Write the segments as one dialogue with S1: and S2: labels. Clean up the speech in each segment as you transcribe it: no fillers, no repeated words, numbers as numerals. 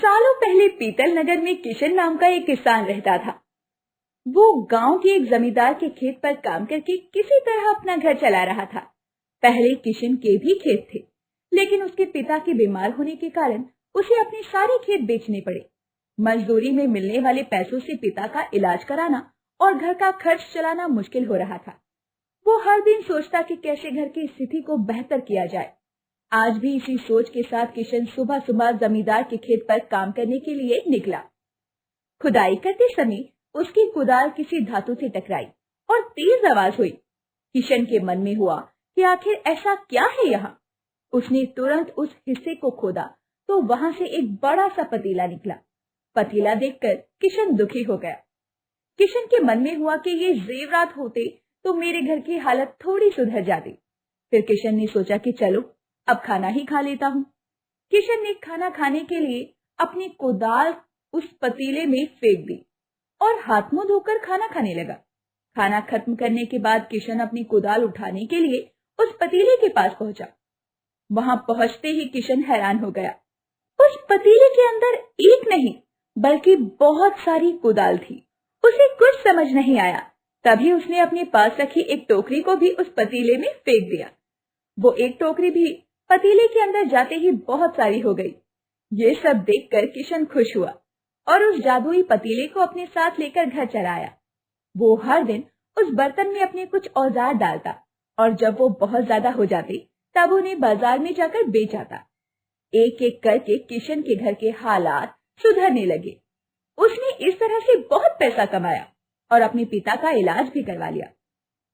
S1: सालों पहले पीतल नगर में किशन नाम का एक किसान रहता था। वो गांव के एक जमींदार के खेत पर काम करके किसी तरह अपना घर चला रहा था। पहले किशन के भी खेत थे, लेकिन उसके पिता के बीमार होने के कारण उसे अपने सारे खेत बेचने पड़े। मजदूरी में मिलने वाले पैसों से पिता का इलाज कराना और घर का खर्च चलाना मुश्किल हो रहा था। वो हर दिन सोचता कि कैसे घर की स्थिति को बेहतर किया जाए। आज भी इसी सोच के साथ किशन सुबह सुबह जमींदार के खेत पर काम करने के लिए निकला। खुदाई करते समय उसकी कुदाल किसी धातु से टकराई और तेज आवाज हुई। किशन के मन में हुआ कि आखिर ऐसा क्या है यहाँ। उसने तुरंत उस हिस्से को खोदा तो वहां से एक बड़ा सा पतीला निकला। पतीला देखकर किशन दुखी हो गया। किशन के मन में हुआ कि ये जेवरात होते तो मेरे घर की हालत थोड़ी सुधर जाती। फिर किशन ने सोचा कि चलो अब खाना ही खा लेता हूँ। किशन ने खाना खाने के लिए अपनी कुदाल उस पतीले में फेंक दी और हाथ मुंह धोकर खाना खाने लगा। खाना खत्म करने के बाद किशन अपनी कुदाल उठाने के लिए उस पतीले के पास पहुंचा। वहां पहुंचते ही किशन हैरान हो गया। उस पतीले के अंदर एक नहीं बल्कि बहुत सारी कुदाल थी। उसे कुछ समझ नहीं आया। तभी उसने अपने पास रखी एक टोकरी को भी उस पतीले में फेंक दिया। वो एक टोकरी भी पतीले के अंदर जाते ही बहुत सारी हो गई। ये सब देखकर किशन खुश हुआ और उस जादुई पतीले को अपने साथ लेकर घर चला आया। वो हर दिन उस बर्तन में अपने कुछ औजार डालता और जब वो बहुत ज्यादा हो जाते तब उन्हें बाजार में जाकर बेच आता। एक एक करके किशन के घर के हालात सुधरने लगे। उसने इस तरह से बहुत पैसा कमाया और अपने पिता का इलाज भी करवा लिया।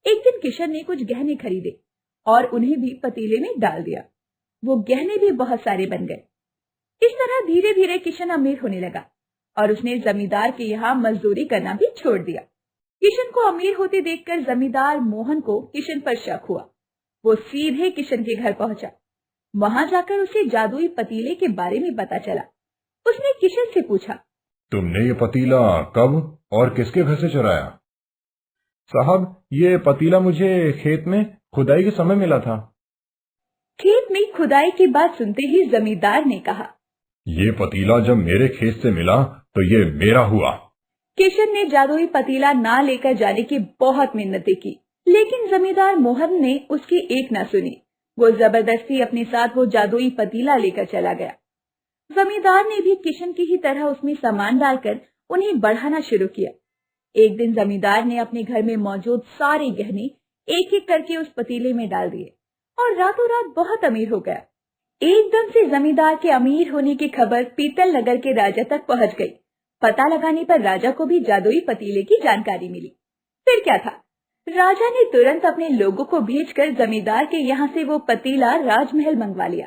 S1: एक दिन किशन ने कुछ गहने खरीदे और उन्हें भी पतीले में डाल दिया। वो गहने भी बहुत सारे बन गए। इस तरह धीरे धीरे किशन अमीर होने लगा और उसने जमींदार के यहाँ मजदूरी करना भी छोड़ दिया। किशन को अमीर होते देखकर जमींदार मोहन को किशन पर शक हुआ। वो सीधे किशन के घर पहुंचा। वहां जाकर उसे जादुई पतीले के बारे में पता चला। उसने किशन से पूछा,
S2: तुमने ये पतीला कब और किसके घर से चुराया? साहब, ये पतीला मुझे खेत में खुदाई के समय मिला था।
S1: खेत में खुदाई की बात सुनते ही जमींदार ने कहा,
S2: ये पतीला जब मेरे खेत से मिला तो ये मेरा हुआ।
S1: किशन ने जादुई पतीला ना लेकर जाने की बहुत मिन्नतें की, लेकिन जमींदार मोहन ने उसकी एक न सुनी। वो जबरदस्ती अपने साथ वो जादुई पतीला लेकर चला गया। जमींदार ने भी किशन की ही तरह उसमें सामान डालकर उन्हें बढ़ाना शुरू किया। एक दिन जमींदार ने अपने घर में मौजूद सारे गहने एक एक करके उस पतीले में डाल दिए और रातों रात बहुत अमीर हो गया। एकदम से जमींदार के अमीर होने की खबर पीतल नगर के राजा तक पहुंच गई। पता लगाने पर राजा को भी जादुई पतीले की जानकारी मिली। फिर क्या था, राजा ने तुरंत अपने लोगों को भेजकर जमींदार के यहाँ से वो पतीला राजमहल मंगवा लिया।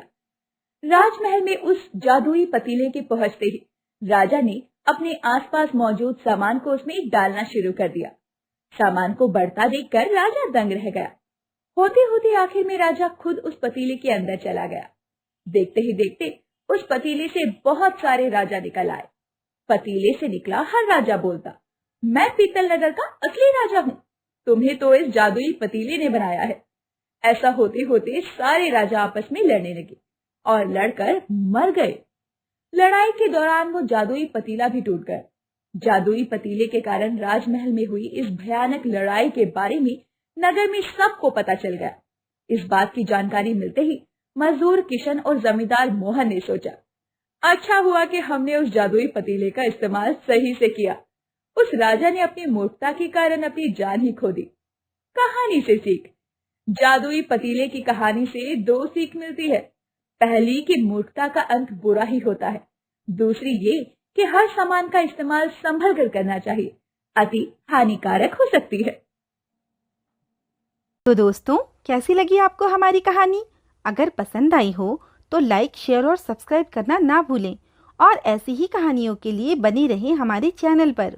S1: राजमहल में उस जादुई पतीले के पहुंचते ही राजा ने अपने आसपास मौजूद सामान को उसमें डालना शुरू कर दिया। सामान को बढ़ता देखकर राजा दंग रह गया। होते होते आखिर में राजा खुद उस पतीले के अंदर चला गया। देखते ही देखते उस पतीले से बहुत सारे राजा निकल आए। पतीले से निकला हर राजा बोलता, मैं पीतल नगर का असली राजा हूँ। तुम्हें तो इस जादुई पतीले ने बनाया है। ऐसा होते होते सारे राजा आपस में लड़ने लगे और लड़कर मर गए। लड़ाई के दौरान वो जादुई पतीला भी टूट गया। जादुई पतीले के कारण राजमहल में हुई इस भयानक लड़ाई के बारे में नगर में सबको पता चल गया। इस बात की जानकारी मिलते ही मजदूर किशन और जमींदार मोहन ने सोचा, अच्छा हुआ कि हमने उस जादुई पतीले का इस्तेमाल सही से किया। उस राजा ने अपनी मूर्खता के कारण अपनी जान ही खो दी। कहानी से सीख, जादुई पतीले की कहानी से दो सीख मिलती है। पहली कि मूर्खता का अंत बुरा ही होता है। दूसरी ये कि हर सामान का इस्तेमाल संभल कर करना चाहिए, अति हानिकारक हो सकती है।
S3: तो दोस्तों, कैसी लगी आपको हमारी कहानी? अगर पसंद आई हो तो लाइक, शेयर और सब्सक्राइब करना ना भूलें और ऐसी ही कहानियों के लिए बने रहें हमारे चैनल पर।